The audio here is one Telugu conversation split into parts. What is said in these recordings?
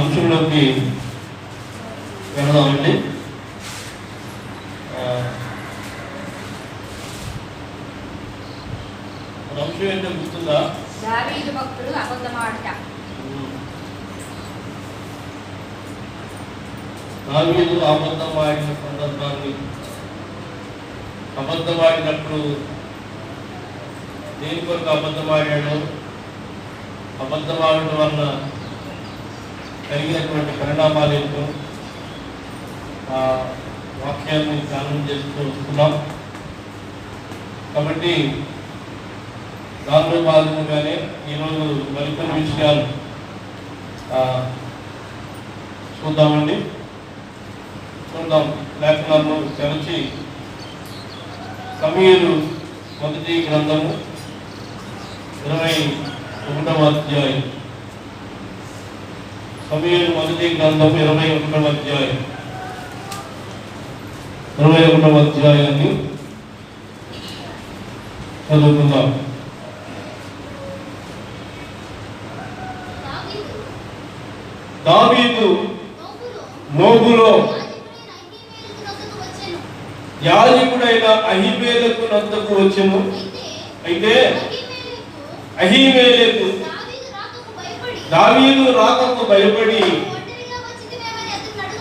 అంశంలోకి వెళదామండి. అంశం ఏంటో గుర్తుందా? దావీదు భక్తుడు అబద్ధమాడుట. దావీదు అబద్ధమాడిన సందర్భాన్ని, అబద్ధమాడినప్పుడు దేని కొరకు అబద్ధమాడాడు, అబద్ధమాడటం వలన కలిగినటువంటి పరిణామాలు ఏంటో ఆ వాక్యాన్ని ధ్యానం చేస్తూ వస్తున్నాం. కాబట్టి దానిలో భాగంగానే ఈరోజు మరికొన్ని విషయాలు చూద్దాం. లేఖనాలను తెరచి సమూయేలు మొదటి గ్రంథము 21వ అధ్యాయం. సమూయేలు మొదటి గ్రంథము 21వ అధ్యాయం, 21వ అధ్యాయాన్ని చదువుకుందాం. దావీదు నోబులో యాజకుడైన అహీమెలెకు నద్దకు వచ్చెను. అయితే అహీమెలెకు దావీదు రాకకు భయపడి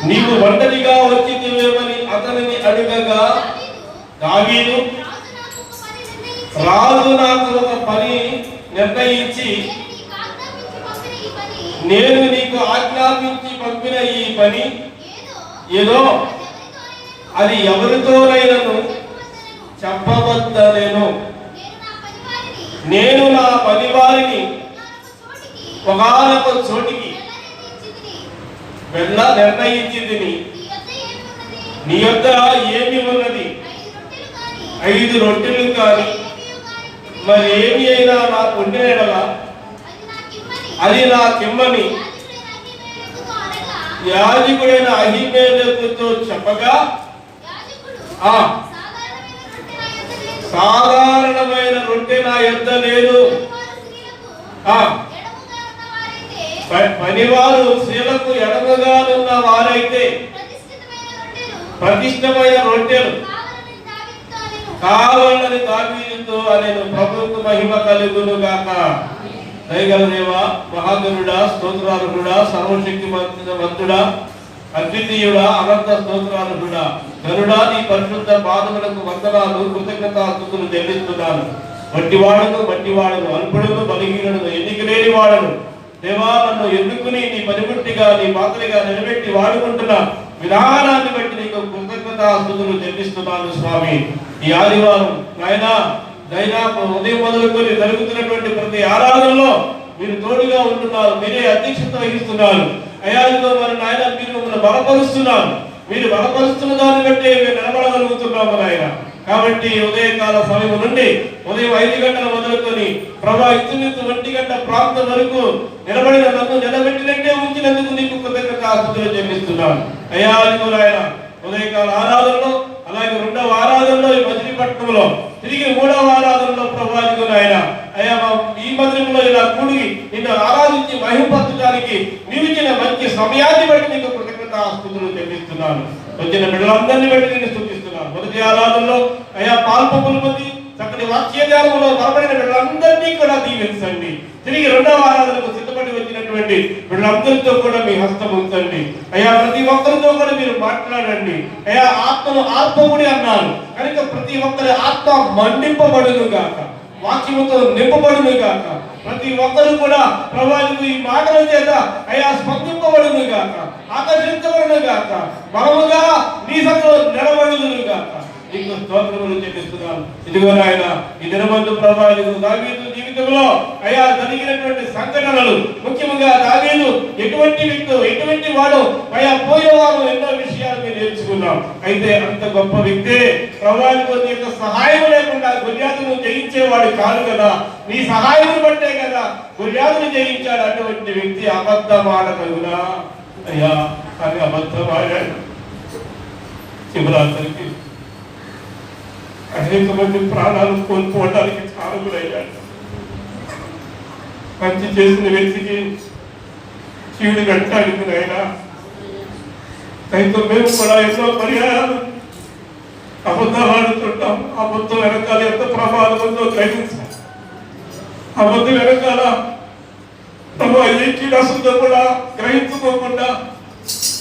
నీవు ఒంటరిగా వచ్చితివేమని అతనిని అడుగగా, దావీదు రాజు నాకు ఒక పని నిర్ణయించి నేను నీకు ఆజ్ఞాపించి పంపిన ఈ పని ఏదో అది ఎవరితోనైనను చెప్పవద్దనేను. నేను నా పని వారిని ఒకనొక చోటికి వెళ్ళ నిర్ణయించింది. నీ యొద్ద ఏమి ఉన్నది? 5 రొట్టెలు కానీ మరి ఏమి అయినా నాకు ఉండేలా అది నాకిమ్మని యాజకుడైన అహీమెలెకుతో చెప్పగా, సాధారణమైన రొట్టె నా యొద్ద లేదు. పనివారు స్త్రీలకు ఎడమగానున్న వారైతే ప్రతిష్టమైన రొట్టెలు కావాలని దావీదుతో అనేను. ప్రభువుకు మహిమ కలుగును గాక. దయగల దేవా, మహాగణుడా, స్తోత్రార్హుడా, సర్వశక్తి మంతుడా, అద్వితీయుడా, అనంత స్తోత్రార్హుడా, గరుడా, నీ పరిశుద్ధ పాదములకు వందనాలు, కృతజ్ఞతాస్తుతులు చెల్లిస్తున్నాను. మట్టివాడను, అల్పుడును, బలహీనుడును, ఎన్నిక లేని వాడను. దేవా, నన్ను ఎన్నుకుని నీ పనిముట్టిగా, నీ పాత్రగా నిలబెట్టి వాడుకుంటున్న విధానాన్ని బట్టి నీకు కృతజ్ఞతాస్తుతులు చెల్లిస్తున్నాను స్వామి. ఈ ఆదివారం నాయనా ఉదయం మొదలుకొని జరుగుతున్నటువంటి ప్రతి ఆరాధనలో మీరు తోడుగా ఉంటున్నారు. మీరే అధ్యక్షత వహిస్తున్నారు. అయాదిలో మరి నాయన మీరు మమ్మల్ని బలపరుస్తున్నారు. మీరు బలపరుస్తున్న దాన్ని బట్టి మేము నిలబడగలుగుతున్నాము నాయన. కాబట్టి ఉదయకాల సమయం నుండి ఉదయం 5 గంటల మొదలుకొని ప్రభా ఇంచుమించు 1 గంట ప్రాంతం వరకు నిలబడిన నన్ను నిలబెట్టినట్టే ఉంచినందుకు నీకు కృతజ్ఞతాస్తుతులు చెల్లిస్తున్నాను. అయాదిలో నాయన ఉదయకాల ఆరాధనలో, అలాగే 2వ ఆరాధనలో ఈ మచిలీపట్నంలో, తిరిగి 3వ ఆరాధనలో ప్రభావితం ఆయన అయ్యా ఈ మందిరంలో ఇలా కూడి నిన్ను ఆరాధించి మహిమపరచడానికి నీవిచ్చిన మంచి సమయాన్ని బట్టి నీకు కృతజ్ఞతాస్తుతులు చెల్లిస్తున్నాను. వచ్చిన బిడ్డలందరినీ బట్టి నేను స్తుతిస్తున్నాను. మొదటి ఆరాధనలో అయ్యా పాల్పొంపులు పొంది చక్కటి వాక్యధ్యానంలో బలపడిన బిడ్డలందరినీ కూడా దీవించండి. తిరిగి 2వ ఆరాధనకు సిద్ధపడి వచ్చినటువంటి వీళ్ళందరితో కూడా మీ హస్తం ఉంచండి అయ్యా. ప్రతి ఒక్కరితో కూడా మీరు మాట్లాడండి అయ్యా. ఆత్మను ఆత్మముడి అన్నారు కనుక ప్రతి ఒక్కరి ఆత్మ మండింపబడును గాక, వాక్యముతో నింపబడును గాక. ప్రతి ఒక్కరు కూడా ప్రభువుకు ఈ మాటల చేత అయ్యా స్పందింపబడును గాక, ఆకర్షించబడును గాక, బలముగా నీ సన్నిధిలో నిలబడును గాక. నీకు స్తోత్రములు చెల్లిస్తున్నాను. ఇదిగో నాయన ఈ దినమందు ప్రభువు దావీదు జీవితంలో అయ్యా జరిగినటువంటి సంఘటనలు, ముఖ్యంగా దావీదు ఎటువంటి వ్యక్తి, ఎటువంటి వాడు అయ్యా పోయేవాడు ఎన్నో విషయాలు మేము నేర్చుకున్నాం. అయితే అంత గొప్ప వ్యక్తే ప్రభువు యొక్క సహాయం లేకుండా గొల్యాతును జయించేవాడు కాదు కదా. నీ సహాయం బట్టే కదా గొల్యాతును జయించాడు. అటువంటి వ్యక్తి అబద్ధం ఆడగలుగునా అయ్యా? కానీ అబద్ధం ఆడాడు. శివరాత్రికి అనేక మంది ప్రాణాలు కోల్పోవడానికి కారకులయ్యాడు. మంచి చేసిన వ్యక్తికి కీడు కట్టానికి నాయన. అయితే మేము కూడా ఎన్నో పర్యాయాలు అబద్ధాలు ఆడుతుంటాం. అబద్ధం వెనకాల ఎంత ప్రమాదం ఉందో గ్రహించాం. అబద్ధం వెనకాల ఏ కీడు అసలు కూడా గ్రహించుకోకుండా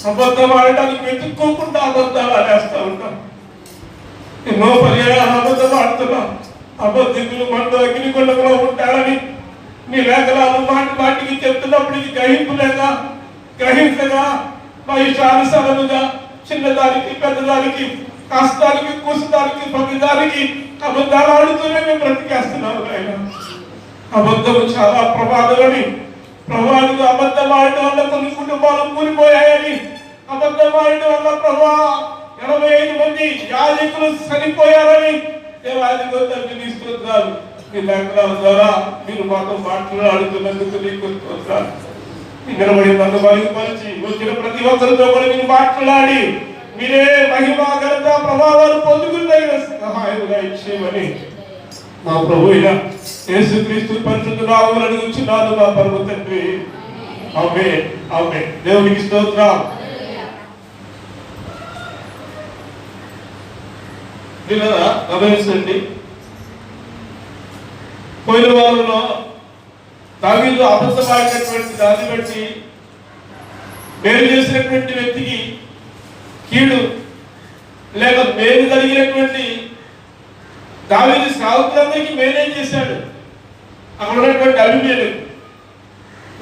అబద్ధం ఆడటానికి వెతుక్కోకుండా అబద్ధాలు ఆడేస్తా ఉంటాం. ఎన్నో పర్యాయాలు అబద్ధం ఆడుతున్నాం. అబద్ధికులు మనలో అగ్నికొండలో ఉంటారని నీ లేఖనాలు మాటి మాటికి చెప్తున్నప్పటికీ గ్రహించగా మా ఇష్టానుసారముగా చిన్నదానికి పెద్దదానికి కష్టానికి కూసదానికి ప్రతిదానికి అబద్ధాలు ఆడుతూనే మేము బ్రతికేస్తున్నాము ఆయన. అబద్ధము చాలా ప్రమాదమని, ప్రభావితం అబద్ధం ఆడటం వల్ల కొన్ని కుటుంబాలు కూలిపోయాయని, అబద్ధం ఆడటం వల్ల ప్రభా 85 మంది యాజకులు చనిపోయారని దేవాదిగో తండ్రి తీసుకుంటున్నారు. మీ లేఖనాల ద్వారా మీరు మాతో మాట్లాడుతున్నందుకు నీకు స్తోత్రాలు. నిలబడి నన్ను బయలుపరిచి వచ్చిన ప్రతి ఒక్కరితో కూడా మీరు మాట్లాడి మీరే మహిమ ఘనత ప్రభావాలు పొందుకునే సహాయముగా ఇచ్చేయమని మా ప్రభు అయిన యేసుక్రీస్తు పరిశుద్ధ నామములో అడుగుచున్నాను మా పరమ తండ్రి. ఆమేన్ ఆమేన్. దేవునికి స్తోత్రం. గమనించండి, పోయిన వారంలో దావీదు అబద్ధమాడినటువంటి దాన్ని బట్టి మేలు చేసినటువంటి వ్యక్తికి కీడు లేక మేలు కలిగినటువంటి దావీదు సేవకులందరికీ మేలేం చేశాడు అక్కడ ఉన్నటువంటి అభిమేలు.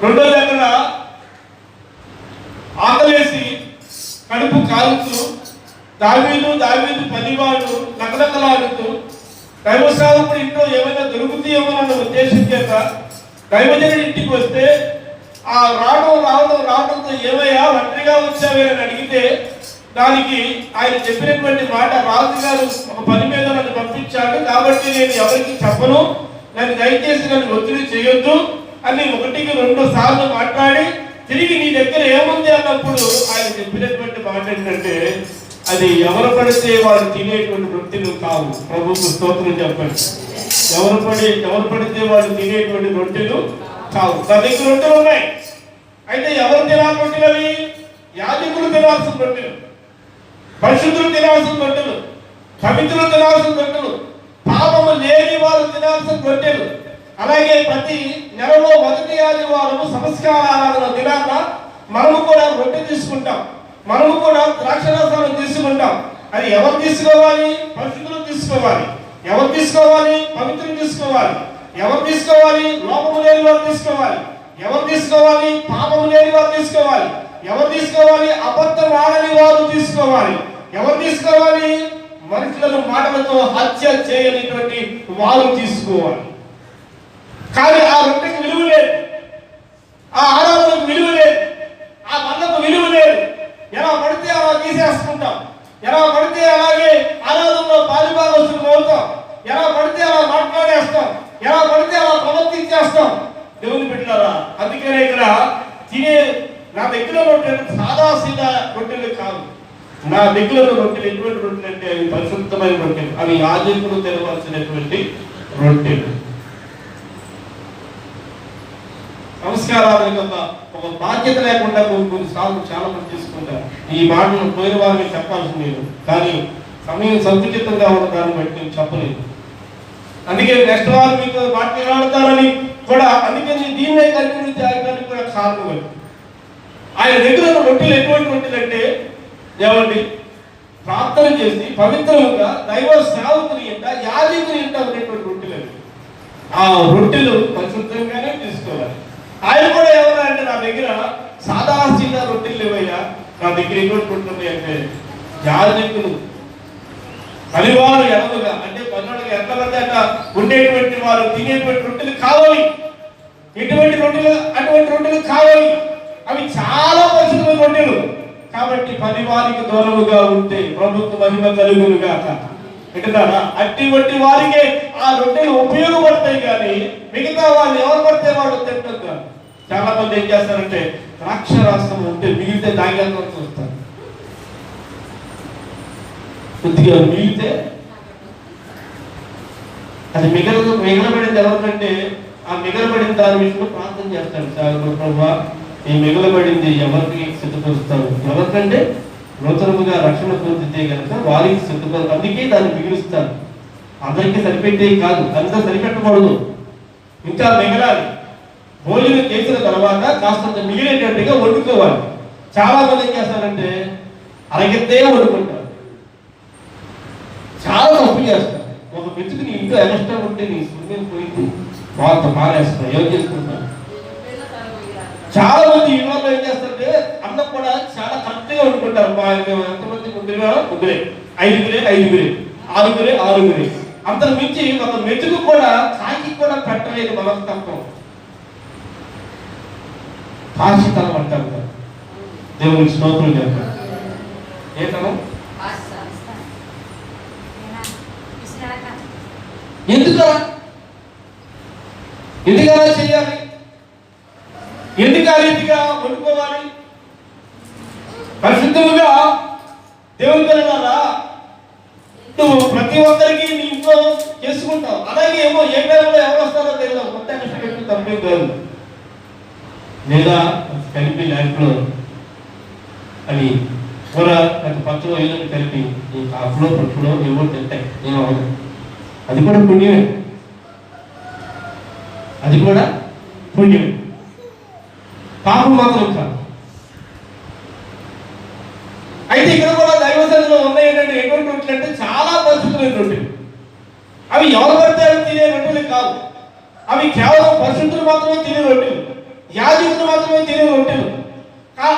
రెండోది అక్కడ ఆకలేసి కడుపు కాలుతూ దావీదు పనివాడు నకలకలాడుతూ దైవ సేవకుడు ఇంట్లో ఏమైనా దొరుకుతాయేమో అన్న ఉద్దేశం చేత దైవజనుడి ఇంటికి వస్తే ఆ రావడంతో ఏమయ్యా ఒంటరిగా వచ్చావే అని అడిగితే దానికి ఆయన చెప్పినటువంటి మాట, రాజుగారు ఒక పని మీద నన్ను పంపించాడు కాబట్టి నేను ఎవరికి చెప్పను, నన్ను దయచేసి నన్ను ఒత్తిడి చేయొద్దు అని 1-2 సార్లు మాట్లాడి తిరిగి నీ దగ్గర ఏముంది అన్నప్పుడు ఆయన చెప్పినటువంటి మాట ఏంటంటే, అది ఎవరు పడితే వాళ్ళు తినేటువంటి రొట్టెలు కావు. ప్రభువుకు స్తోత్రం చెప్పండి. ఎవరు పడితే వాళ్ళు తినేటువంటి రొట్టెలు కావు. నా దగ్గర రొట్టెలు ఉన్నాయి. అయితే ఎవరు తినాలి రొట్టెలు? అవి యాజకులు తినాల్సిన రొట్టెలు, పరిశుద్ధులు తినాల్సిన రొట్టెలు, పవిత్రులు తినాల్సిన రొట్టెలు, పాపము లేని వారు తినాల్సిన రొట్టెలు. అలాగే ప్రతి నెలలో 1వ ఆదివారం సంస్కారాల దినాన మనము కూడా రొట్టె తీసుకుంటాం, మనము కూడా ద్రాక్షరసాలను తీసుకుంటాం. అది ఎవరు తీసుకోవాలి? పరిశుద్ధులు తీసుకోవాలి. ఎవరు తీసుకోవాలి? పవిత్రులు తీసుకోవాలి. ఎవరు తీసుకోవాలి? లోపము లేని వారు తీసుకోవాలి. ఎవరు తీసుకోవాలి? పాపము లేని వారు తీసుకోవాలి. ఎవరు తీసుకోవాలి? అబద్ధం ఆడని వారు తీసుకోవాలి. ఎవరు తీసుకోవాలి? మనుషులను మాటలతో హత్య చేయనిటువంటి వారు తీసుకోవాలి. కానీ ఆ రొట్టెకి విలువ లేదు, ఆ ఆరాధనకు విలువ లేదు, ఆ మన్నకు విలువ లేదు. ఎలా పడితే అలా తీసేసుకుంటాం, ఎలా పడితే అలాగే ఆరాధనలో పాలిభాగస్తులు అవుతాం, ఎలా పడితే అలా మాట్లాడేస్తాం, ఎలా పడితే అలా ప్రవర్తించేస్తాం. దేవుని బిడ్డలారా, అందుకనే ఇక్కడ తినే నా దగ్గర రొట్టెలు సాదా సీదా రొట్టెలు కాదు. నా దగ్గర రొట్టెలు ఎటువంటి రొట్టెలు అంటే అవి పరిశుద్ధమైన రొట్టెలు, అవి యాజకులు తినవలసినటువంటి రొట్టెలు. నమస్కారాలు ఒక బాధ్యత లేకుండా కొన్నిసార్లు చాలా మంది తీసుకుంటారు. ఈ మాటలు పోయిన వారిని చెప్పాల్సింది లేదు, కానీ సమయం సంకుచితంగా ఉన్న దాన్ని బట్టి నేను చెప్పలేదు. అందుకే నెక్స్ట్ వారు మీతో మాట్లాడతారని కూడా, అందుకే నేను దీన్నే కంటిన్యూ చేయడానికి కూడా కారణం. ఆయన దగ్గర ఉన్న రొట్టెలు ఎటువంటి రొట్టెలు అంటే, ఏమండి, ప్రార్థన చేసి పవిత్రంగా దైవ సేవకుని ఇంట యాజకుని ఇంట ఉన్నటువంటి రొట్టెలు. ఆ రొట్టెలు పరిశుద్ధంగానే తీసుకోవాలి. ఆయన కూడా ఎవరు అంటే, నా దగ్గర సాదా సీదా రొట్టెలు లేవయ్యా, నా దగ్గర ఎటువంటి రొట్టెలు అంటే యాజకులు పనివారు ఎనలుగా అంటే పనులుగా ఎంతమంది అట్ట ఉండేటువంటి వారు తినేటువంటి రొట్టెలు కావాలి. ఎటువంటి రొట్టెలు? అటువంటి రొట్టెలు కావాలి. అవి చాలా పరిశుద్ధమైన రొట్టెలు. కాబట్టి పనివారికి దూరముగా ఉంటే ప్రభుత్వ మహిమ కలుగునుగా. వింటున్నారా? అట్టి వారికే ఆ రొట్టెలు ఉపయోగపడతాయి, కానీ మిగతా వాళ్ళు ఎవరు పడితే వాళ్ళు తింటారు. చాలా మంది ఏం చేస్తారంటే, ద్రాక్షరసం ఉంటే మిగిలితే తాగేందుకు వస్తారు. కొద్దిగా మిగిలితే అది మిగలబడింది ఎవరికంటే, ఆ మిగలబడిన దాని విషయంలో ప్రార్థన చేస్తాడు. సార్ ప్రభా, ఈ మిగలబడింది ఎవరికి సిద్ధపరుస్తారు? ఎవరికంటే నూతనముగా రక్షణ పొందితే కనుక వారికి సిద్ధపరు, అందుకే దాన్ని మిగులుస్తారు. అందరికీ సరిపెట్టే కాదు, అంతా సరిపెట్టకూడదు, ఇంకా మిగలాలి. భోజనం చేసిన తర్వాత కాస్తంత మిగిలేటట్టుగా వండుకోవాలి. చాలా మంది ఏం చేస్తారంటే అరగెత్తే వండుకుంటారు, చాలా తప్పు చేస్తారు. ఒక మెతుకుని ఇంట్లో ఎక్స్ట్రా ఉంటే నీ సున్నం పోయింది వాళ్ళతో మారేస్తారు, ఏం చేసుకుంటారు. చాలా మంది ఇళ్ళలో ఏం చేస్తారంటే అన్నం కూడా చాలా కరెక్ట్గా వండుకుంటారు. ఎంతమంది ముగ్గురే, ఐదుగురే, ఆరుగురే, అంతకు మించి ఒక మెతుకు కూడా కాకి కూడా పెట్టలేదు మనస్తత్వం, కాశీతనం అంటారు. దేవునికి స్తోత్రం చేస్తారు. ఏ తనం? ఎందుకలా చేయాలి? ఎందుకు ఆ రీతిగా వండుకోవాలి? పరిశుద్ధముగా దేవుని పిల్లలారా, నువ్వు ప్రతి ఒక్కరికి నీ ఇంట్లో చేసుకుంటావు. అలాగే ఏమో ఏ టైంలో ఎవరు వస్తారో తెలియదు, కొత్త కష్టపెట్టి తప్పే కాదు. లేదా కలిపి ల్యాండ్లో అని కూర పచ్చలో ఏదో కలిపి ఈ కాపులో పట్టులో ఏవో తింటాయి, ఏమవుతుంది, అది కూడా పుణ్యమే, అది కూడా పుణ్యమే, పాపం మాత్రం కాదు. అయితే ఇక్కడ కూడా దైవసంలో ఉన్నాయి ఏంటంటే ఎటువంటి రొట్టెలు అంటే చాలా పరిశుద్ధమైన రొట్టెలు. అవి ఎవరు పడితే తినే రొట్టెలు కాదు, అవి కేవలం పరిశుద్ధులు మాత్రమే తినే రొట్టెలు, యాజకులు మాత్రమే తినే రొట్టెలు.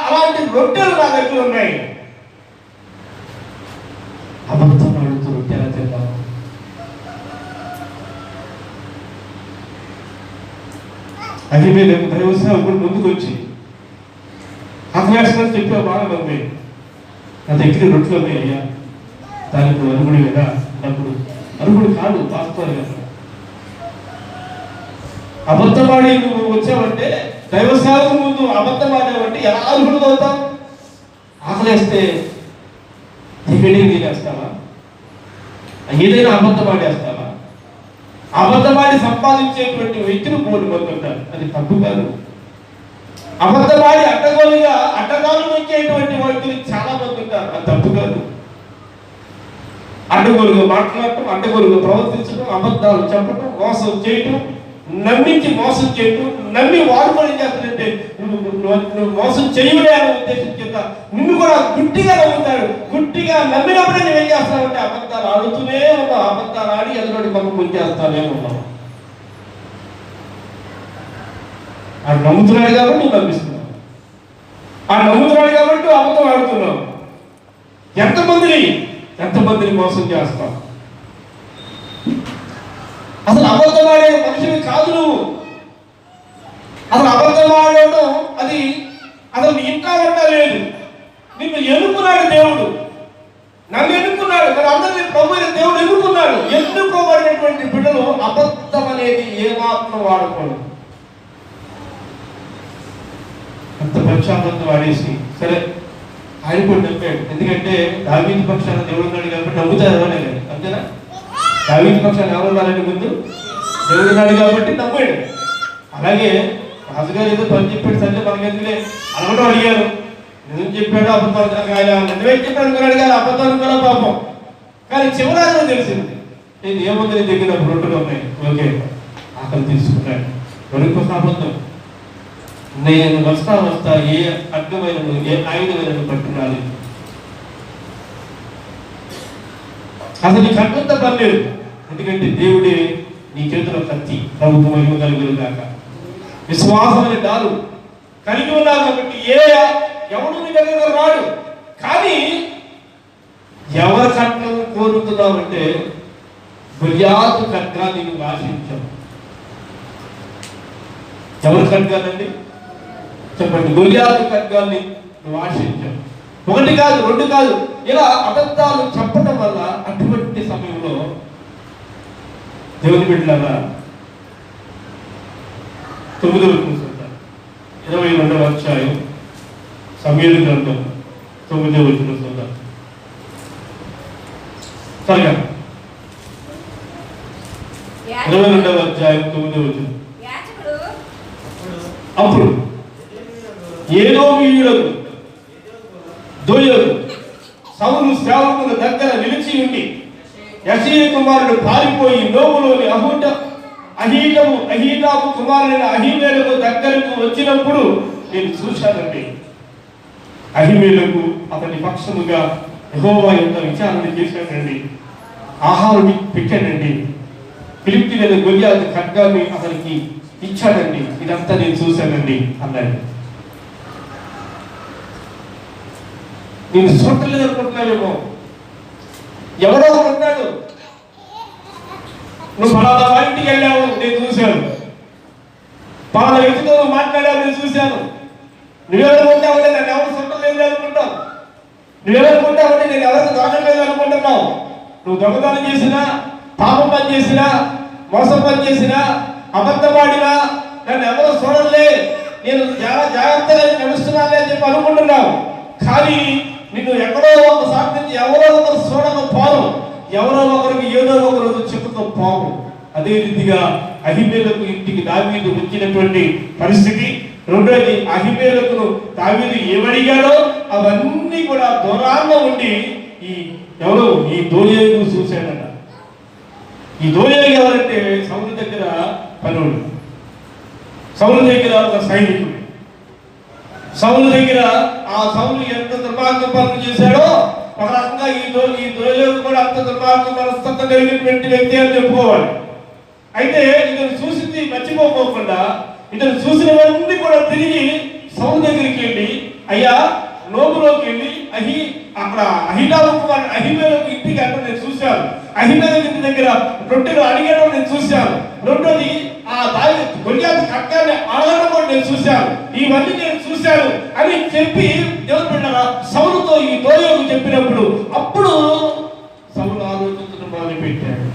అలాంటి రొట్టెలు నా దగ్గర ఉన్నాయి. అబద్ధం ఆడుతూ రొట్టె ఎలా తింటాం? అది మీరు దైవసేవకుడు ముందుకు వచ్చి అసలు చెప్పే బాగా నమ్మే నా దగ్గర రొట్టెలు ఉన్నాయి అయ్యా, దానికి అరుగుడు కదా, అప్పుడు అరుగుడు కాదు, పాస్తారు కదా. అబద్ధమాడి నువ్వు వచ్చావంటే, దైవసేవకు ముందు అబద్ధమాడావంటే ఎలా అరుగుడు అవుతావు? ఆకలేస్తే తినేస్తావా? ఏదైనా అబద్ధమాడేస్తావా? అబద్ధమాడి సంపాదించేటువంటి వ్యక్తులు పోటీ పొందుంటారు, అది తప్పు కాదు. అబద్ధమాడి అడ్డగాలు నొక్కేటువంటి వ్యక్తులు చాలా మంది ఉంటారు, అది తప్పు కాదు. అడ్డగోలుగా మాట్లాడటం, అడ్డగోలుగా ప్రవర్తించడం, అబద్ధాలు చెప్పడం, మోసం చేయటం, నమ్మించి మోసం చేయటం, నమ్మి వాడు కూడా ఏం చేస్తాడంటే నువ్వు మోసం చేయలే అనే ఉద్దేశం చేత నిన్ను కూడా గుట్టిగా నమ్ముతాడు. గుట్టిగా నమ్మినప్పుడే నువ్వేం చేస్తావంటే అబద్ధాలు ఆడుతూనే ఉన్నావు, అబద్ధాలు ఆడి ఎదుటి పక్క ముంచేస్తానే ఉన్నావు. ఆ నమ్ముతున్నాడు కాబట్టి నువ్వు నమ్మిస్తున్నావు, ఆ నమ్ముతున్నాడు కాబట్టి నువ్వు అబద్ధం ఆడుతున్నావు. ఎంతమందిని మోసం చేస్తావు? అసలు అబద్ధం ఆడే మనిషిని కాదు నువ్వు. అసలు అబద్ధం ఆడడం అది అసలు నీ ఇంట్లో లేదు. నిన్ను ఎన్నుకున్నాడు దేవుడు, నన్ను ఎన్నుకున్నాడు. మరి అందరినీ ప్రభు దేవుడు ఎన్నుకున్నాడు. ఎన్నుకోబడినటువంటి బిడ్డలు అబద్ధం అనేది ఏమాత్రం వాడకూడదు. అంత పక్షాబద్ధం ఆడేసి సరే ఆయన కూడా నమ్మాడు. ఎందుకంటే దావీదు పక్షాన దేవుడు ఉన్నాడు కాబట్టి నమ్ముతారు ఎవరైనా, అంతేనా? దావీదు పక్షాన్ని ఎవరున్నారండి? ముందు దేవుడు ఉన్నాడు కాబట్టి నమ్మాడు. అలాగే రాజుగారు ఏదో పని చెప్పాడు, సరే మనకెందుకులే అనడం అడిగారు. నిజం చెప్పాడు, అబద్ధం ఆయన నిజమే చెప్పాడు అనుకున్నాడు కానీ అబద్ధం అనుకున్నా పాపం. కానీ చివరాజు తెలిసింది నేను ఏముంది నీ దగ్గర రొట్టెలు ఉన్నాయి, ఓకే ఆకలి తీసుకున్నాడు. మరొక అబద్ధం, నేను వస్తా ఏ అడ్డమైన ఏ ఆయుధమైన పట్టుకున్నాను. అసలు నీకు అడ్డంతా పర్లేదు, ఎందుకంటే దేవుడే నీ చేతిలో కత్తి. ప్రభుత్వం మహిమ కలుగులు కాక. విశ్వాసం అనే దారు కలిగి ఉన్నావు కాబట్టి ఎవడు నీ దగ్గర రాడు. కానీ ఎవరి ఖడ్గం కోరుతున్నావంటే గుళ్యాతు ఖడ్గాన్ని నువ్వు ఆశించావు. ఎవరి ఖడ్గానండి చెప్పండి? గుళ్యాతు ఖడ్గాన్ని నువ్వు ఆశించావు. ఒకటి కాదు, రెండు కాదు, ఇలా అబద్ధాలు చెప్పడం వల్ల అటువంటి సమయంలో దేవుని బిడ్డలారా 9వ వచనం 22వ అధ్యాయం సమూయేలు గ్రంథం 9వ వచనం చూద్దాం. సరిగా 22వ అధ్యాయం 9వ వచనం. అప్పుడు ఏదోమీయులకు దోయగు సౌలు సేవకుల దగ్గర నిలిచి ఉండి యెషయా కుమారుడు పారిపోయి నోబులోని అహీటాబు కుమారుడైన అహీమేలకు దగ్గరకు వచ్చినప్పుడు నేను చూశానండి. అహీమేలకు అతని పక్షముగా యెహోవా యొక్క విచారణ చేశానండి, ఆహారం పెట్టానండి, ఫిలిష్తీయుల గొలియాతు ఖడ్గాన్ని అతనికి ఇచ్చాడండి, ఇదంతా నేను చూశానండి అన్నాడు. నేను చూడలేదు అనుకుంటున్నావేమో, ఎవరో ఉన్నాడు, నువ్వు పలానా వారింటికి వెళ్ళావు నేను చూశాను, పలానా వ్యక్తితో నువ్వు మాట్లాడావు నేను చూశాను, నువ్వెవరుకుంటావంటే నన్ను ఎవరు చూడలేదు అనుకుంటావు, నువ్వెవరుకుంటావంటే నేను ఎవరికి దోషం లేదు అనుకుంటున్నావు. నువ్వు దొంగతనం చేసినా, పాపం పని చేసినా, మోసం పని చేసినా, అబద్ధమాడినా నన్ను ఎవరు చూడలే, నేను చాలా జాగ్రత్తగా నడుస్తున్నానే అని చెప్పి అనుకుంటున్నావు. కానీ నిన్ను ఎక్కడో ఒకసారి నుంచి ఎవరో ఒకరు చూడకపోను, ఎవరో ఒకరికి ఏదో ఒక రోజు చెప్పుకోపోను. అదే రీతిగా అహీమేలకు ఇంటికి దావీదు వచ్చినటువంటి పరిస్థితి. రెండోది, అహీమేలకును దావీదు ఏమడిగాడో అవన్నీ కూడా దూరాల్లో ఉండి ఈ దోయేగు చూశాడట. ఈ దోయేగు ఎవరంటే సౌలు దగ్గర పనుడు, సౌలు దగ్గర ఒక సైనికుడు, సౌలు దగ్గర ఆ సౌలు ఎంత దుర్మార్గ పనులు చేశాడో ఒక రకంగా ఈ దోయేగు కూడా అంత దుర్మార్గ మనస్తత్వం కలిగినటువంటి వ్యక్తి అని చెప్పుకోవాలి. అయితే ఇతను చూసింది మర్చిపోకుండా ఇతను చూసినవన్నీ కూడా తిరిగి సౌలు దగ్గరికి వెళ్ళి, అయ్యా నోబులోకి వెళ్ళి అక్కడ అహీమేలకు ఇంటికి అంటే నేను చూశాను, అహీమేలకు ఇంటి దగ్గర రొట్టెలు అడిగడం నేను చూశాను, రెండోది ఆ గొలియాతు ఖడ్గాన్ని అడగడం కూడా నేను చూశాను, ఇవన్నీ నేను చూశాను అని చెప్పి దేవుని బిడ్డలారా సౌలుతో ఈ దోయేగు చెప్పినప్పుడు అప్పుడు సౌలు ఆలోచించడం మొదలుపెట్టాడు.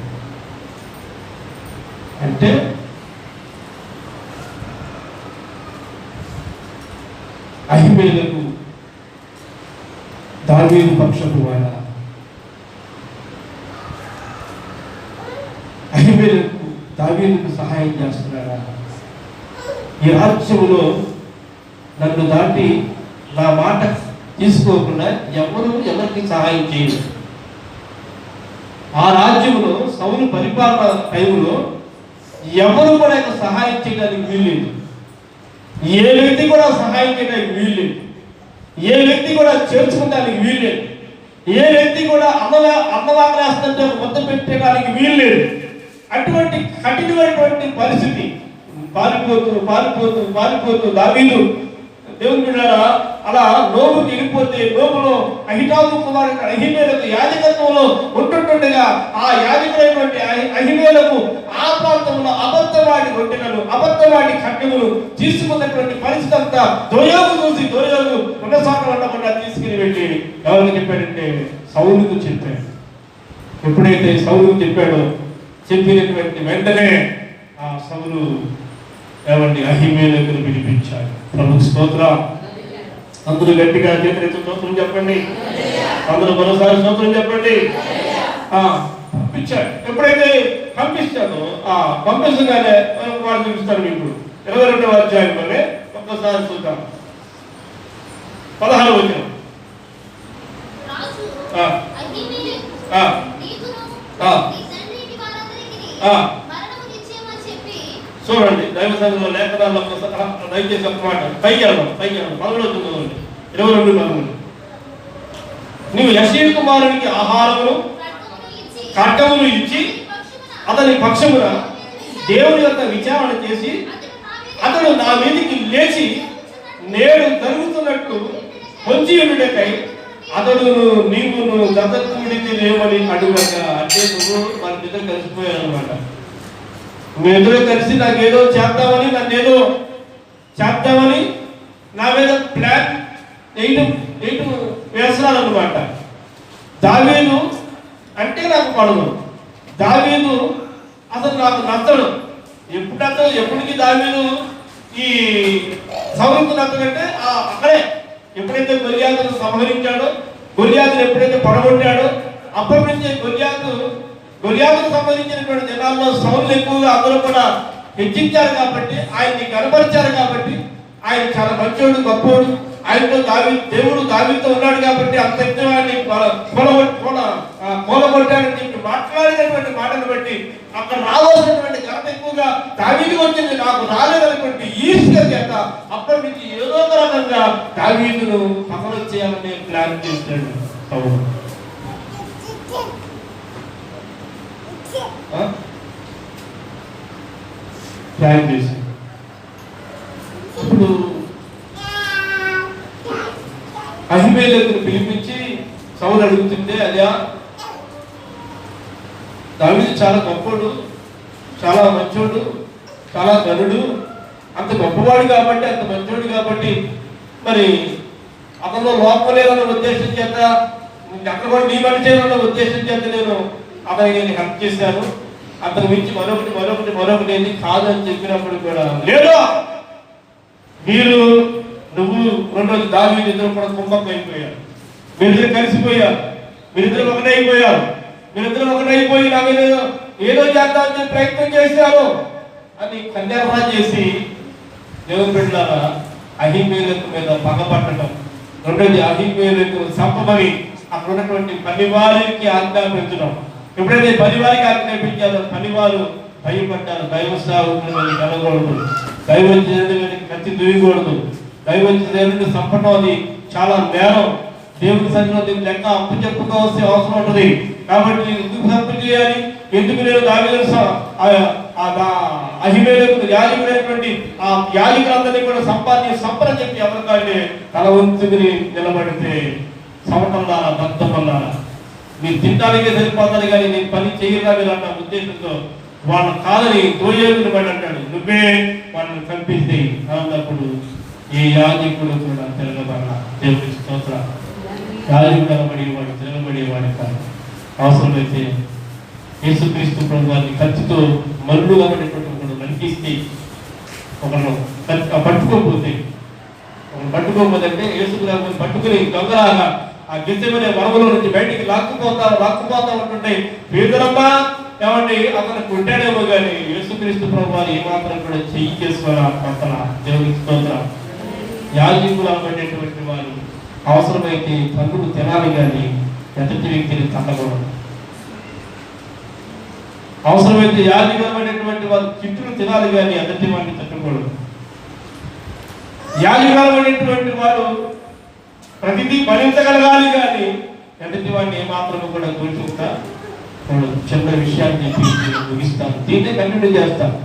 అంటే అహీమేలకు దావీదు పక్షపు వాడ, అహీమేలకు దావీదుకు సహాయం చేస్తున్నాడా? ఈ రాజ్యంలో నన్ను దాటి నా మాట తీసుకోకుండా ఎవరికి సహాయం చేయరు. ఆ రాజ్యంలో సౌలు పరిపాలన టైంలో ఎవరు కూడా సహాయం చేయడానికి వీల్లేదు, ఏ వ్యక్తి కూడా సహాయం చేయడానికి వీల్లేదు, ఏ వ్యక్తి కూడా చేర్చుకోవడానికి వీల్లేదు, ఏ వ్యక్తి కూడా అన్నవాగ్రాస్తుంటే ముద్ద పెట్టడానికి వీల్లేదు. అటువంటి కఠినమైనటువంటి పరిస్థితి పారిపోతూ దావీదు దేవుని బిడ్డలారా అలా నోబుకి వెళ్ళిపోతే నోబులో అహీటాబు కుమారుడు అహీమేలకు యాజకత్వంలో ఉంటుండగా ఆ యాజకుడైనటువంటి అహీమేలకు ఆ ప్రాంతంలో అబద్ధవాడి రొట్టెలను అబద్ధవాడి ఖడ్గములు తీసుకున్నటువంటి పరిస్థితి అంతా దోయేగు చూసి దోయేగు ఉన్నసాటం ఉండకుండా తీసుకుని వెళ్ళి ఎవరికి చెప్పాడంటే సౌలుకు చెప్పాడు. ఎప్పుడైతే సౌలుకు చెప్పాడో చెప్పినటువంటి వెంటనే ఆ సౌలు ఏమండి అహీమేలకును పిలిపించాడు. ప్రభుకు స్తోత్రం. అందరూ గట్టిగా చేతులెత్తి స్తోత్రం చెప్పండి, అందరూ మరోసారి స్తోత్రం చెప్పండి. పంపించాడు. ఎప్పుడైతే పంపిస్తాడో పంపించగానే వాడు చూపిస్తాడు. మీకు 22వ అధ్యాయంలోనే ఒక్కసారి చూద్దాం, 16వ వచనం. చూడండి దైవ సంఘంలో లేఖనాల్లో దయచేసి ఒక మాట పైకి వెళ్దాం 22 నీవు యెషయా కుమారునికి ఆహారమును ఖడ్గమును ఇచ్చి అతని పక్షమున దేవుని యొక్క విచారణ చేసి అతడు నా మీదికి లేచి నేడు జరుగుతున్నట్టు పొంచి ఉండుటకై అతడు నీవును జతకూడితే లేవని అడుగగా. అంటే నువ్వు మన ఇద్దరు కలిసిపోయాడు అనమాట. మీ ఇద్దరు కలిసి నాకేదో చేద్దామని నన్నేదో చేద్దామని నా మీద ప్లాన్ వేస్తున్నాడు అనమాట. దావీదు అంటే నాకు పడదు, దావీదు అసలు నాకు నచ్చడు. ఎప్పటికీ దావీదు ఈ సౌలుకు నచ్చడంటే అక్కడే ఎప్పుడైతే గొలియాతును సంహరించాడో, గొలియాతును ఎప్పుడైతే పడగొట్టాడో అప్పటి నుంచి గొలియాతుకు సంబంధించినటువంటి జనాల్లో సౌలు ఎక్కువగా అందరూ కూడా హెచ్చించారు కాబట్టి, ఆయన్ని కనపరిచారు కాబట్టి, ఆయన చాలా మంచోడు, గొప్పోడు, ఆయనతో దేవుడు దావీదుతో ఉన్నాడు కాబట్టి అంత వాడిని కూలగొట్టాడని చెప్పి మాట్లాడినటువంటి మాటను బట్టి అక్కడ రావాల్సినటువంటి ఘనత ఎక్కువగా దావీదుకు వచ్చింది, నాకు రాలేదనుకోండి ఈర్ష్య చేత అప్పటి నుంచి ఏదో ఒక రకంగా దావీదును పక్కన చేయాలని ప్లాన్ చేస్తాడు సౌలు. ప్లాన్ చేసి ఇప్పుడు అహిమేలెకును పిలిపించి సౌలు అడుగుతుంటే, అదా దావీదు చాలా గొప్పడు, చాలా మంచోడు, చాలా ధనుడు, అంత గొప్పవాడు కాబట్టి, అంత మంచోడు కాబట్టి మరి అతను లోపం లేదన్న ఉద్దేశం చేత, అక్కడ కూడా నీ మనిషి చేయాలన్న ఉద్దేశం చేత అతనికి నేను హెల్ప్ చేశాను. అతని మించి మరొకటి ఏది కాదని చెప్పినప్పుడు కూడా, లేదా మీరు నువ్వు రెండు రోజులు దావీదు ఇద్దరు కూడా కుంభకం అయిపోయారు, మీరిద్దరు కలిసిపోయారు, మీరిద్దరు ఒకటైపోయి నా మీద ఏదో చేద్దామని ప్రయత్నం చేశారు అని కన్యాభా చేసి దేవుని బిడ్డలారా అహిమేలెకు మీద పగపట్టడం, రెండోది అహిమేలెకు చంపమని అక్కడ ఉన్నటువంటి పనివారికి ఆజ్ఞాపించడం. ఎప్పుడైతే పనివారికి ఆజ్ఞాపించారో పనివారు భయపడ్డారు. దైవసావుని కలగకూడదు, దైవజనుడికి కత్తి దుయ్యకూడదు, దైవజనుడిని చంపడం అది చాలా నేరం. దేవుని సన్నిధిలో దీని లెక్క అప్పు చెప్పుకోవాల్సిన అవసరం ఉంటుంది. కాబట్టి ఎందుకు తప్పు చేయాలి, ఎందుకు నేను దావీదు అహిమేలెకు యాజకుడైనటువంటి ఆ యాజకులందరినీ కూడా సంపని చెప్పి ఎవరికంటే తల వంచుకుని నిలబడితే, సమటంలారా దత్తమల్లారా మీరు తినడానికే సరిపోతారు కానీ నేను పని చేయగా మీరు అన్న ఉద్దేశంతో వాళ్ళ కాదని తోయేకుని వాడు అంటాడు, నువ్వే వాళ్ళని కల్పిస్తే అన్నప్పుడు ఈ యాజకుడు కూడా తిరగబడ. దేవుని స్తోత్రం. యాజకుడు అనబడేవాడు తిరగబడేవాడు కాదు. అవసరమైతే యేసుక్రీస్తు ప్రభు వారిని కత్తితో మరుడు అనేటువంటి ఒకడు నడిపిస్తే, ఒకరు పట్టుకోకపోతే అంటే యేసుక్రీస్తు పట్టుకుని దొంగలాగా ఆ గిద్దెమనే వరవలో నుంచి బయటికి లాక్కుపోతా ఉంటుంటే పేదరమ్మా ఏమండి అతను కొట్టాడేమో కానీ యేసుక్రీస్తు ప్రభు వారు ఏమాత్రం కూడా చెయ్యి చేసుకోవాలి. పక్కన దేవుని స్తోత్రం. యాజకులు అనబడేటువంటి వారు అవసరమైతే పన్నులు తినాలి కానీ ఎదుటి వ్యక్తిని తట్టకూడదు. అవసరమైతే యాజకులు అనబడేటువంటి వారు చిట్టులు తినాలి కానీ ఎదుటి వాడిని తట్టకూడదు. యాజకులు అనబడేటువంటి వారు ప్రతిదీ భరించగలగాలి కానీ ఎదుటి వాడిని ఏమాత్రం కూడా దూషిస్తా చిన్న విషయాన్ని చెప్పి ముగిస్తాను. దీన్నే కంటిన్యూ చేస్తాను.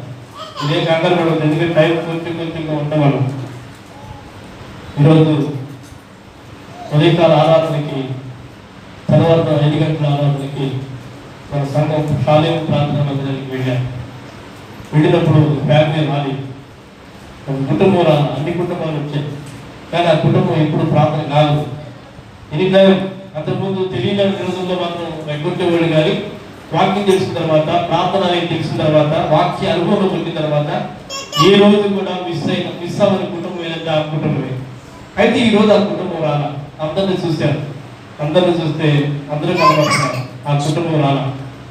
ఇదే కంగారు పడదు, ఎందుకంటే టైం కొంచెంగా ఉండగలం. ఈరోజు ఉదయకాల ఆరాధనకి తర్వాత 5 గంటల ఆరాధనకి మన సంఘం శాలేం ప్రార్థన మందిరానికి వెళ్ళినప్పుడు ఫ్యామిలీ రాలి ఒక కుటుంబం రాలి, అన్ని కుటుంబాలు వచ్చాయి కానీ ఆ కుటుంబం ఎప్పుడు ప్రార్థన కాదు. ఎనీ టైం అంతకుముందు తెలియని రోజుల్లో మాత్రం ఎగ్గొట్టేవాళ్ళు కానీ వాక్యం తెలిసిన తర్వాత, ప్రార్థన అనేది తెలిసిన తర్వాత, వాక్య అనుభవం పొందిన తర్వాత ఏ రోజు కూడా మిస్ అవ్వని కుటుంబం ఏదంటే ఆ కుటుంబమే. అయితే ఈ రోజు ఆ కుటుంబం రాలా. అందరిని చూశారు, అందరిని చూస్తే అందరూ కనపడుతున్నారు. ఆ కుటుంబం రాలా.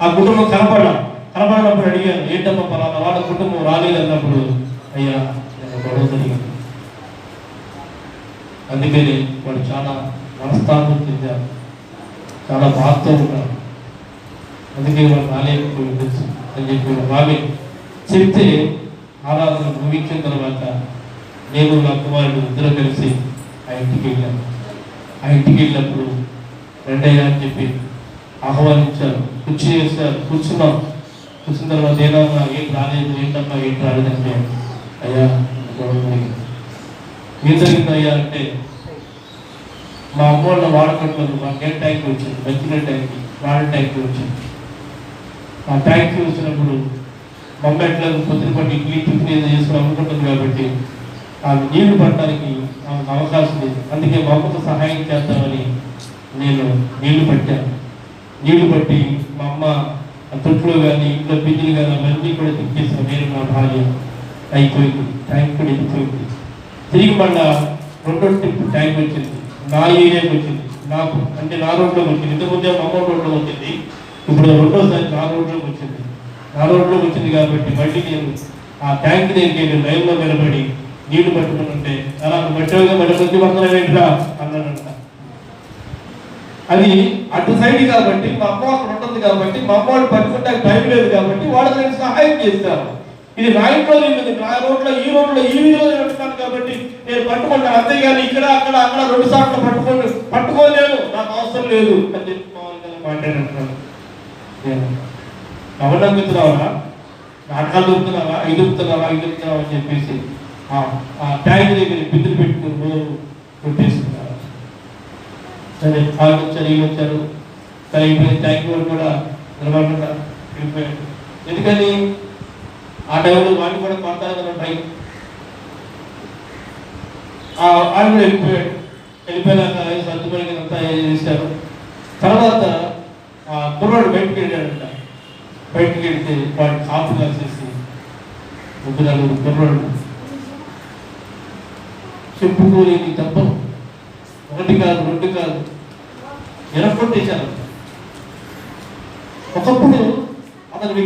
ఆ కుటుంబం కనపడినప్పుడు అడిగాను, ఏంటమ్మా పలానా వాళ్ళ కుటుంబం రాలేదన్నప్పుడు, అయ్యా గొడవ జరిగింది, అందుకని వాడు చాలా మనస్తాపం చెందారు, చాలా బాధతో ఉన్నారు, అందుకే వాళ్ళు రాలేకపోయి ఉండొచ్చు అని చెప్పి బాగా చెప్తే ఆరాధన ముగించిన తర్వాత నేను నా కుమారుడు ఇద్దరు కలిసి ఆ ఇంటికి వెళ్ళాను. ఆ ఇంటికి వెళ్ళినప్పుడు రెండయ్యా అని చెప్పి ఆహ్వానించారు, కూర్చున్నాం. కూర్చున్న తర్వాత ఏదమ్మా ఏం రాలేదు, ఏంటమ్మా ఏం రాలేదంటే, అయ్యా ఏం జరిగిందయ్యా అంటే, మా అమ్మ వాళ్ళ వాడకంలో మా గేట్ ట్యాంక్ వచ్చింది, మంచినీళ్ళ ట్యాంక్ వాటర్ ట్యాంక్ వచ్చింది. ఆ ట్యాంక్ వచ్చినప్పుడు మా అమ్మ ఎట్లా పొద్దున పట్టి టిఫిన్ ఏదో చేసుకుని అమ్ముకుంటుంది కాబట్టి ఆ నీళ్లు పట్టడానికి అవకాశం లేదు. అందుకే మా అమ్మకు సహాయం చేద్దామని నేను నీళ్లు పట్టాను. నీళ్లు పట్టి మా అమ్మ తొట్టులో కానీ ఇంట్లో బిందులు కానీ అవన్నీ కూడా తిప్పేసాను. నేను మా భార్య అయిపోయింది, ట్యాంక్ కూడా వెళ్ళిపోయింది. తిరిగి మళ్ళా రెండో ట్రిప్ ట్యాంక్ వచ్చింది, నా ఏరియాకి వచ్చింది, నాకు అంటే నా రోడ్లోకి వచ్చింది. ఇంతకుముందే మా అమ్మ రోడ్లో వచ్చింది, ఇప్పుడు రెండోసారి నా రోడ్లోకి వచ్చింది. నా రోడ్లోకి వచ్చింది కాబట్టి మళ్ళీ నేను ఆ ట్యాంక్ దగ్గరికి లైన్లో నిలబడి నీళ్లు పట్టుకుని ఉంటే అలా మట్టిగా మళ్ళీ కొద్ది పడుతున్నావు ఏంట్రా అన్నాడంట. అది అటు సైడ్ కాబట్టి మా అమ్మ అక్కడ ఉంటుంది కాబట్టి మా అమ్మ వాళ్ళు పట్టుకుంటే టైం లేదు కాబట్టి వాళ్ళకి నేను సహాయం చేస్తాను. ఇది నా ఇంట్లో లేదు, నా రోడ్లో ఈ వీధిలో పెట్టున్నాను కాబట్టి నేను పట్టుకుంటాను, అంతేగాని ఇక్కడ అక్కడ అక్కడ 2 సార్లు పట్టుకోలేను, నాకు అవసరం లేదు అని చెప్పి మాట్లాడుతున్నాను. నేను ఎవరు నమ్ముతున్నావా, నాటకాలు దొరుకుతున్నావా, ఇదుపుతున్నావా అని చెప్పేసి ఆ ట్యాంక్ దగ్గర బిద్దులు పెట్టుకుని కొట్టేస్తున్నారు. సరే వాళ్ళు వచ్చారు, వీళ్ళు వచ్చారు, సరే ఇప్పుడు ట్యాంక్ వాళ్ళు కూడా నిలబడకుండా వెళ్ళిపోయాడు. ఎందుకని ఆ టైంలో వాళ్ళు కూడా కొడతారు కదా ట్రైన్, వాళ్ళు కూడా వెళ్ళిపోయినాక సర్దుపడి అంతా చేశారు. తర్వాత ఆ కుర్రాడు బయటకు వెళ్ళాడంట. బయటకు వెళ్తే వాడు కాపు కాసేసి 3-4 కుర్రాడు చెప్పుకోలేని తప్ప 1 కాదు 2 కాదు ఎనకొట్టేశారు. ఒకప్పుడు అతను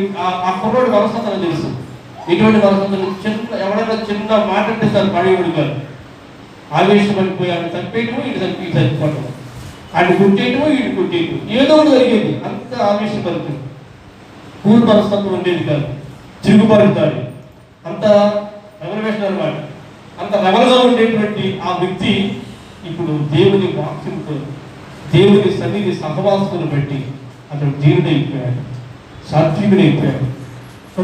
ఆ కుర్రాడు వరసతను తెలుసు. ఎటువంటి వరసతను ఎవరైనా చిన్న మాట అంటే సార్ పడేవాడు కాదు. ఆవేశపడిపోయి ఆయన చంపేయటము, ఇటు చంపి చచ్చిపోవటం, ఆయన కుట్టేయటము, ఇటు కుట్టేయటం, ఏదో ఒకటి జరిగేది. అంత ఆవేశపడుతుంది, పూర్వ మనస్తత్వం ఉండేది కాదు, చిరుగుపడుతాడు, అంత రెవల్యూషన్ అనమాట. అంత రెవల్గా ఉండేటువంటి ఆ వ్యక్తి ఇప్పుడు దేవుని వాక్యంతో, దేవుని సన్నిధి సహవాసమును బట్టి అతడు దేవుడైపోయాడు, సాత్వికుడైపోయాడు.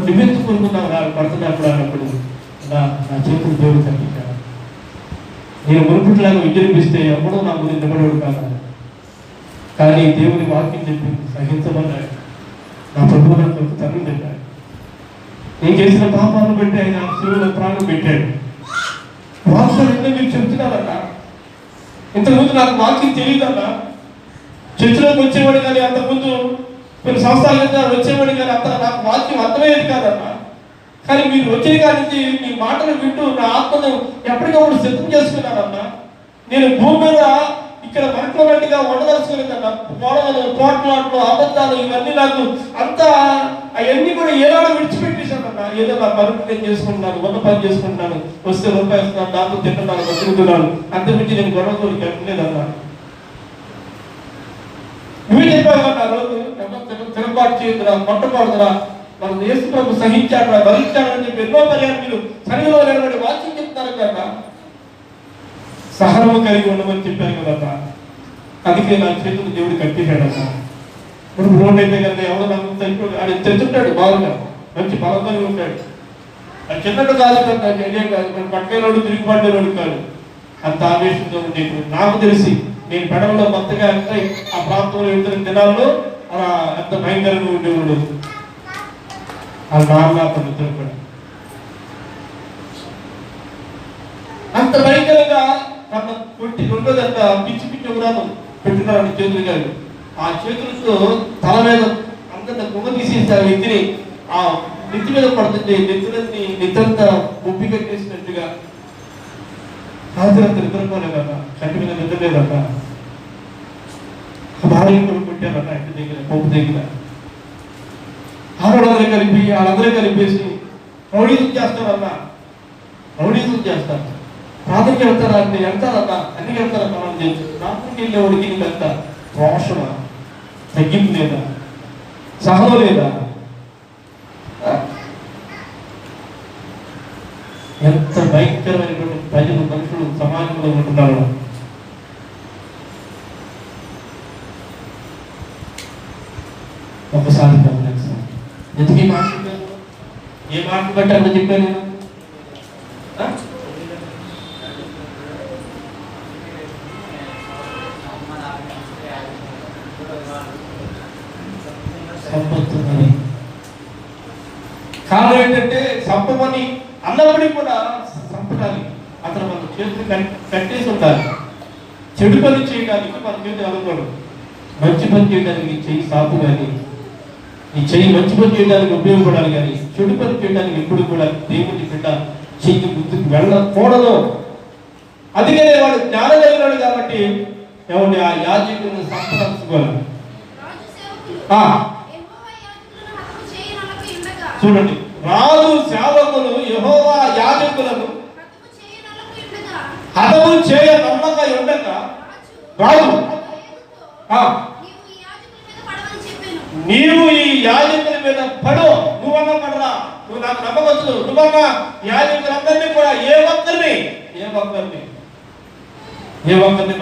నిమిత్తుకుంటున్నావు పడుతున్నప్పుడు అన్నప్పుడు నా చేతులు దేవుడు తగ్గించాడు. నేను మునుపుట్లాగా విజృంభిస్తే ఎప్పుడూ నా ముందు నిలబడేవాడు కాదు. కానీ దేవుని వాక్యం చెప్పింది సహించమన్నాడు. నా ప్రభువు నాకు తల్లి పెట్టాడు. నేను చేసిన పాపాలను బట్టి ఆయన శివుల ప్రాణం పెట్టాడు. వాక్యం ఎందుకు మీరు చెప్తున్నారన్నా, ఇంతకుముందు నాకు వాక్యం తెలియదన్నా, చర్చలోకి వచ్చేవాడు కానీ అంతకుముందు కొన్ని సంవత్సరాల వచ్చేవాడు కానీ అంత నాకు వాక్యం అర్థమయ్యేది కాదన్నా. కానీ మీరు వచ్చే కానీ మీ మాటలు వింటూ నా ఆత్మను ఎప్పటికప్పుడు సిద్ధం చేసుకున్నానన్నా. నేను భూమి మీద ఇక్కడ మనకున్నట్టుగా ఉండదలుచుకునేదన్నా. గొడవలు, పోట్లాట్లు, అబద్ధాలు ఇవన్నీ నాకు అంతా అవన్నీ కూడా ఏనాడు విడిచిపెట్టేశానన్నా. ఏదో నా పనులు నేను చేసుకుంటున్నాను, ఉన్న పని చేసుకుంటున్నాను, వస్తే రూపాయి వస్తున్నాను, దాంతో తింటున్నాను, బతుకుతున్నాను, అంతకుమించి నేను గొడవతో కట్టలేదన్నా. నువ్వే చెప్పావు ఆ రోజు తిరగబాటు చేయదురా, మొట్టకూడదురా, మన దేశ ప్రభు సహించాడు, భరించాడు అని చెప్పి ఎన్నో పర్యాలు మీరు సరిలో లేనటువంటి వాక్యం చెప్తారు కదా. సహనము కలిగి ఉండమని చెప్పాను కదా. అందుకే నా చేతులు దేవుడు కట్టేశాడన్నా. ఇప్పుడు రోడ్ అయితే కనుక ఎవరు నాకు చనిపోయి ఆయన తెచ్చుంటాడు, బాగుగా మంచి బలంగా ఉంటాడు. అది చిన్నట్టు కాదు కదా, ఏం కాదు, పట్టేలోడు తిరుగుబాటులోడు కాదు. అంత ఆవేశంతో ఉండేది. నాకు తెలిసి నేను పెడవలో మొత్తగా అంటే ఆ ప్రాంతంలో వెళ్తున్న దినాల్లో అలా ఎంత భయంకరంగా ఉండేవాడు. ఆ నాన్న కూడా అంత భయంకరంగా తన కొట్టి రెండోదంట పిచ్చి పిచ్చి ఉరాను పెట్టినారు చేతులు గారు. ఆ చేతులతో తల మీద అంత గుమ్మ తీసేసి ఆ వ్యక్తిని ఆ నెత్తి మీద పడుతుంటే నెత్తంతా ముప్పి కట్టేసినట్టుగా రాత్రి నిద్రపోలేదట, కంటి మీద నిద్రలేదట. భార్య కొట్టారట ఇంటి దగ్గర, పంపు దగ్గర. ఆడవాళ్ళందరూ కలిపి వాళ్ళందరూ కలిపేసి రౌడీజం చేస్తారన్న, రౌడీజం చేస్తారు. ప్రార్థనకి వెళ్తారా అంటే వెళ్తారన్నా, అన్ని వెళ్తారా మనం చేసి ప్రార్థనకి వెళ్ళేవాడికి నీకు అంత రోషమా, తగ్గింపు లేదా, సహనం లేదా? ఎంత భయంకరమైనటువంటి ప్రజలు, మనుషులు సమాజంలో ఉంటున్నారు. ఒకసారి ఎందుకు ఈ మాట చెప్పాను, ఏ మాట బట్టి అక్కడ చెప్పాను నేను? సంపత్తున్నది కారణం ఏంటంటే సంపమని అన్నప్పటికీ కూడా సంపడానికి అతను మన చేతులు కట్టేసి ఉండాలి. చెడు పని చేయడానికి మన చేతి అనుకోడు, మంచి పని చేయడానికి చెయ్యి సాపు కానీ, ఈ చెయ్యి మంచి పని చేయడానికి ఉపయోగపడాలి కానీ చెడు పని చేయడానికి ఎప్పుడు కూడా దేవుని బిడ్డ చెయ్యి ముందుకు వెళ్ళకూడదు. అందుకనే వాడు జ్ఞానం కలిగినాడు కాబట్టి ఎవరిని ఆ యాజకులను సంపదించుకోవాలి. చూడండి, రాజు సేవకులు యెహోవా యాజకులను పాపము చేయ నమ్మక ఉండక రాదు. నీవు ఈ యాజకుల మీద పడు. నువ్వన్నా పడరా, నువ్వు నాకు నమ్మవచ్చు. నువ్వన్నా యాజకులందరినీ కూడా ఏ ఒక్కరిని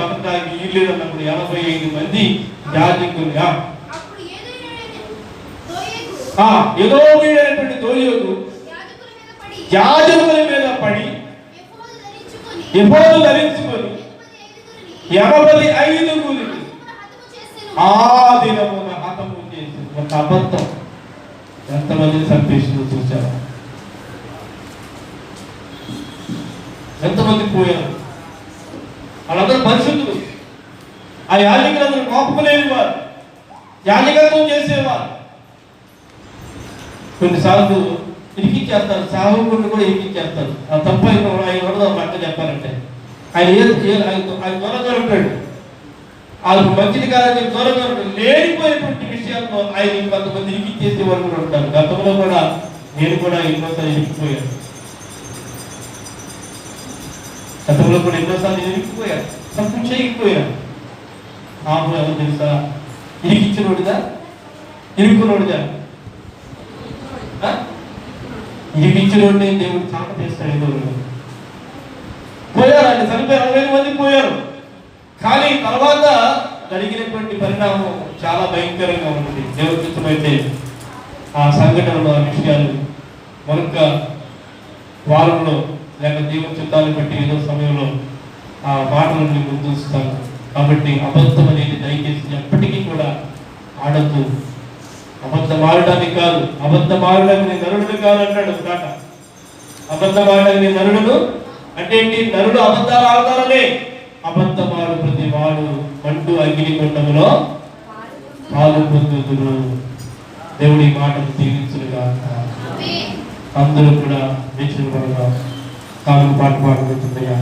బతకడానికి వీల్లేదన్నప్పుడు 85 మంది యాజకులు ఎదోమీయుడైనటువంటి దోయేగు యాజకుల మీద పడి ఎఫోదు ధరించుకొని 85 ఆ దినమున హతము చేసి ఒక అబద్ధం. ఎంతమందిని చంపేసిందో చూసారా? ఎంతమంది పోయారు? వాళ్ళందరూ పరిశుద్ధులు. ఆ యాజకులందరూ కోపము లేని వారు, యాజకత్వం చేసేవారు. కొన్నిసార్లు ఇరికిచ్చేస్తారు, సాహుకుడిని కూడా ఇరికిచ్చేస్తారు. ఆ తప్ప ఆయన మాట చెప్పారంటే ఆయన దూరంగా ఉంటాడు. వాళ్ళకు మంచిది కాదని దూరంగా ఉంటాడు. లేనిపోయినటువంటి విషయాల్లో ఆయన కొంతమంది ఇరికిచ్చేసే వాళ్ళు కూడా ఉంటారు. గతంలో కూడా నేను కూడా ఎన్నోసార్లు ఇరికిపోయాను. గతంలో కూడా ఎన్నోసార్లు ఇరికిపోయాను, తప్పు చేయకపోయాను. నాకు ఎవరు తెలుసా? ఇరికిచ్చినోడిదా ఇరుక్కునోడిదా? ఇరికిచ్చినోడిని దేవుడు చాప చేస్తాడు. ఏదో పోయారు, ఆయన చనిపోయారు. 60 మంది పోయారు. కానీ తర్వాత జరిగినటువంటి పరిణామం చాలా భయంకరంగా ఉంటుంది. దేవుడి చిత్తమైతే ఆ సంఘటనలో ఆ విషయాలు మరొక వారంలో లేక దేవుడి చిత్తాన్ని బట్టి ఏదో సమయంలో ఆ మాటలను ముందుస్తాను. కాబట్టి అబద్ధం అనేది దయచేసి ఎప్పటికీ కూడా ఆడద్దు. అబద్ధం ఆడడానికి కాదు, అబద్ధం ఆడడానికి నేను నరుడు కాదు అంటాడు మాట. అబద్ధం ఆడడానికి నేను నరుడును అంటే ఏంటి? నరుడు అబద్ధాలు ఆడతారనే. అబద్ధమాడు ప్రతి వాడు మంటూ అగ్నిగుండములో పాలు పొందుదురు. దేవుడి మాటలు దీవించునుగా. అందరూ కూడా పాట పాడుతుండగా